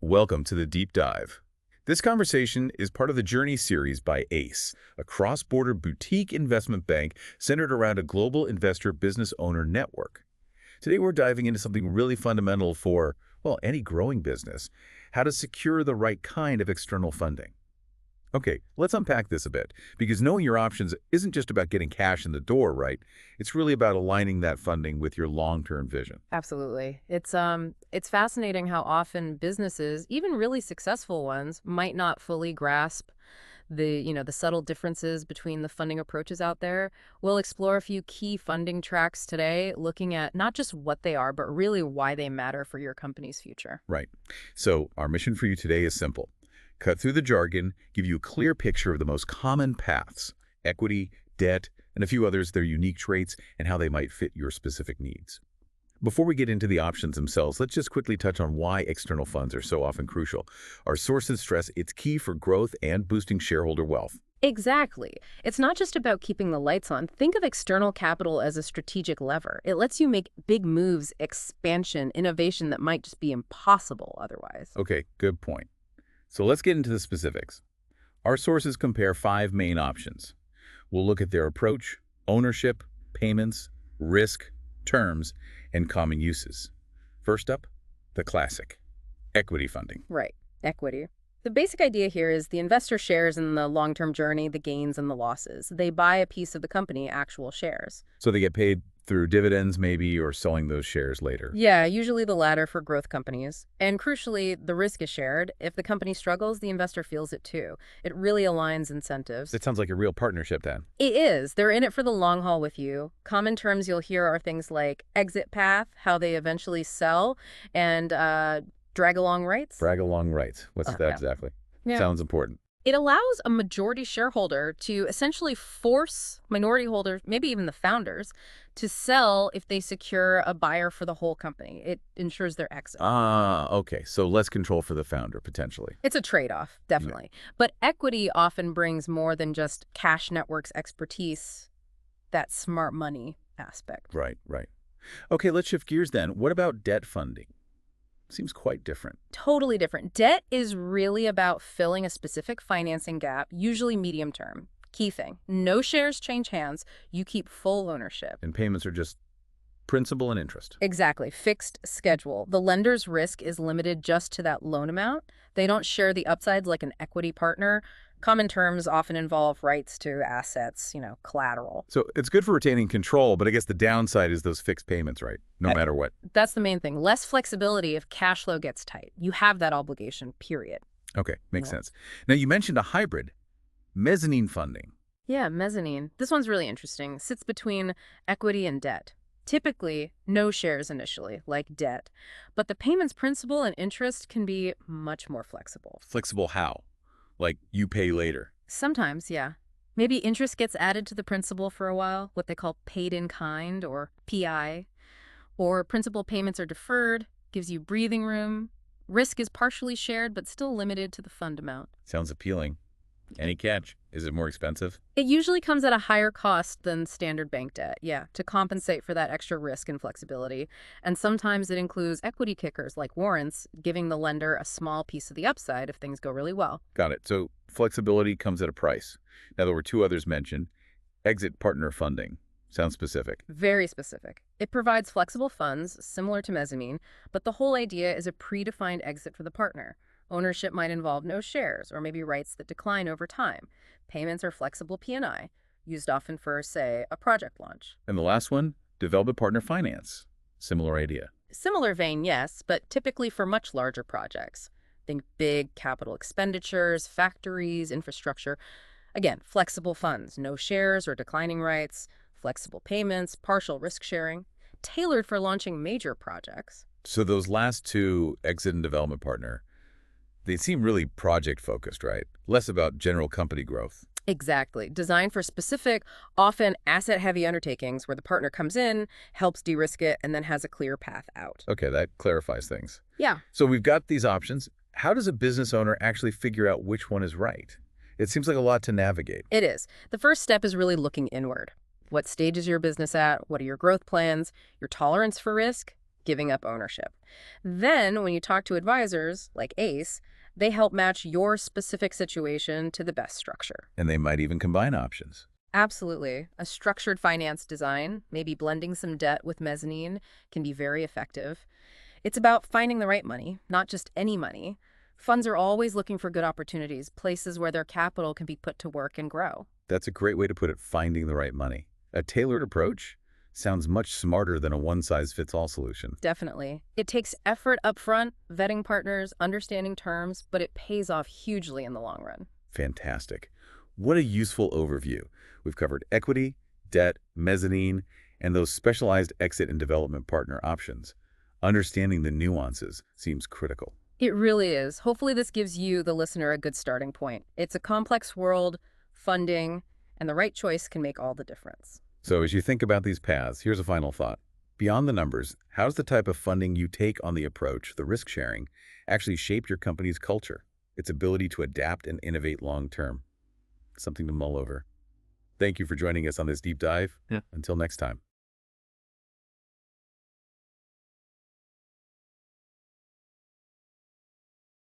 Welcome to the Deep Dive. This conversation is part of the Journey series by ACE, a cross-border boutique investment bank centered around a global investor business owner network. Today we're diving into something really fundamental for, well, any growing business: how to secure the right kind of external funding. Okay, let's unpack this a bit, because knowing your options isn't just about getting cash in the door, right? It's really about aligning that funding with your long-term vision. Absolutely. It's fascinating how often businesses, even really successful ones, might not fully grasp the subtle differences between the funding approaches out there. We'll explore a few key funding tracks today, looking at not just what they are, but really why they matter for your company's future. Right. So our mission for you today is simple: cut through the jargon, give you a clear picture of the most common paths: equity, debt, and a few others, their unique traits, and how they might fit your specific needs. Before we get into the options themselves, let's just quickly touch on why external funds are so often crucial. Our sources stress it's key for growth and boosting shareholder wealth. Exactly. It's not just about keeping the lights on. Think of external capital as a strategic lever. It lets you make big moves, expansion, innovation that might just be impossible otherwise. Okay, good point. So let's get into the specifics. Our sources compare 5 main options. We'll look at their approach, ownership, payments, risk, terms, and common uses. First up, the classic: equity funding. Right. Equity. The basic idea here is the investor shares in the long-term journey, the gains and the losses. They buy a piece of the company, actual shares. So they get paid through dividends maybe, or selling those shares later. Yeah, usually the latter for growth companies. And crucially, the risk is shared. If the company struggles, the investor feels it too. It really aligns incentives. That sounds like a real partnership then. It is. They're in it for the long haul with you. Common terms you'll hear are things like exit path, how they eventually sell, and drag along rights. Brag along rights. What's that Yeah. exactly? Yeah. Sounds important. It allows a majority shareholder to essentially force minority holders, maybe even the founders, to sell if they secure a buyer for the whole company. It ensures their exit. Ah, okay. So less control for the founder, potentially. It's a trade-off, definitely. But equity often brings more than just cash networks expertise, that smart money aspect. Right, right. Okay, let's shift gears then. What about debt funding? Seems quite different. Totally different. Debt is really about filling a specific financing gap, usually medium term. Key thing, no shares change hands. You keep full ownership. And payments are just principal and interest. Exactly. Fixed schedule. The lender's risk is limited just to that loan amount. They don't share the upsides like an equity partner. Common terms often involve rights to assets, collateral. So it's good for retaining control, but I guess the downside is those fixed payments, right? No matter what. That's the main thing. Less flexibility if cash flow gets tight. You have that obligation, period. Okay, makes Yeah. sense. Now, you mentioned a hybrid: mezzanine funding. Yeah, mezzanine. This one's really interesting. Sits between equity and debt. Typically, no shares initially, like debt. But the payments principal and interest can be much more flexible. Flexible how? Like you pay later. Sometimes, yeah. Maybe interest gets added to the principal for a while, what they call paid in kind or PI. Or principal payments are deferred, gives you breathing room. Risk is partially shared, but still limited to the fund amount. Sounds appealing. Any catch? Is it more expensive? It usually comes at a higher cost than standard bank debt, yeah, to compensate for that extra risk and flexibility. And sometimes it includes equity kickers like warrants, giving the lender a small piece of the upside if things go really well. Got it. So flexibility comes at a price. Now, there were 2 others mentioned. Exit partner funding. Sounds specific. Very specific. It provides flexible funds, similar to mezzanine, but the whole idea is a predefined exit for the partner. Ownership might involve no shares, or maybe rights that decline over time. Payments are flexible P&I, used often for, say, a project launch. And the last one, development partner finance. Similar idea. Similar vein, yes, but typically for much larger projects. Think big capital expenditures, factories, infrastructure. Again, flexible funds, no shares or declining rights, flexible payments, partial risk sharing, tailored for launching major projects. So those last 2, exit and development partner, they seem really project-focused, right? Less about general company growth. Exactly. Designed for specific, often asset-heavy undertakings where the partner comes in, helps de-risk it, and then has a clear path out. Okay, that clarifies things. Yeah. So we've got these options. How does a business owner actually figure out which one is right? It seems like a lot to navigate. It is. The first step is really looking inward. What stage is your business at? What are your growth plans? Your tolerance for risk? giving up ownership. Then, when you talk to advisors like ACE, they help match your specific situation to the best structure. And they might even combine options. Absolutely. A structured finance design, maybe blending some debt with mezzanine, can be very effective. It's about finding the right money, not just any money. Funds are always looking for good opportunities, places where their capital can be put to work and grow. That's a great way to put it, finding the right money. A tailored approach sounds much smarter than a one-size-fits-all solution. Definitely. It takes effort upfront, vetting partners, understanding terms, but it pays off hugely in the long run. Fantastic. What a useful overview. We've covered equity, debt, mezzanine, and those specialized exit and development partner options. Understanding the nuances seems critical. It really is. Hopefully this gives you, the listener, a good starting point. It's a complex world, funding, and the right choice can make all the difference. So as you think about these paths, here's a final thought. Beyond the numbers, how's the type of funding you take on the approach, the risk sharing, actually shape your company's culture, its ability to adapt and innovate long term? Something to mull over. Thank you for joining us on this deep dive. Yeah. Until next time.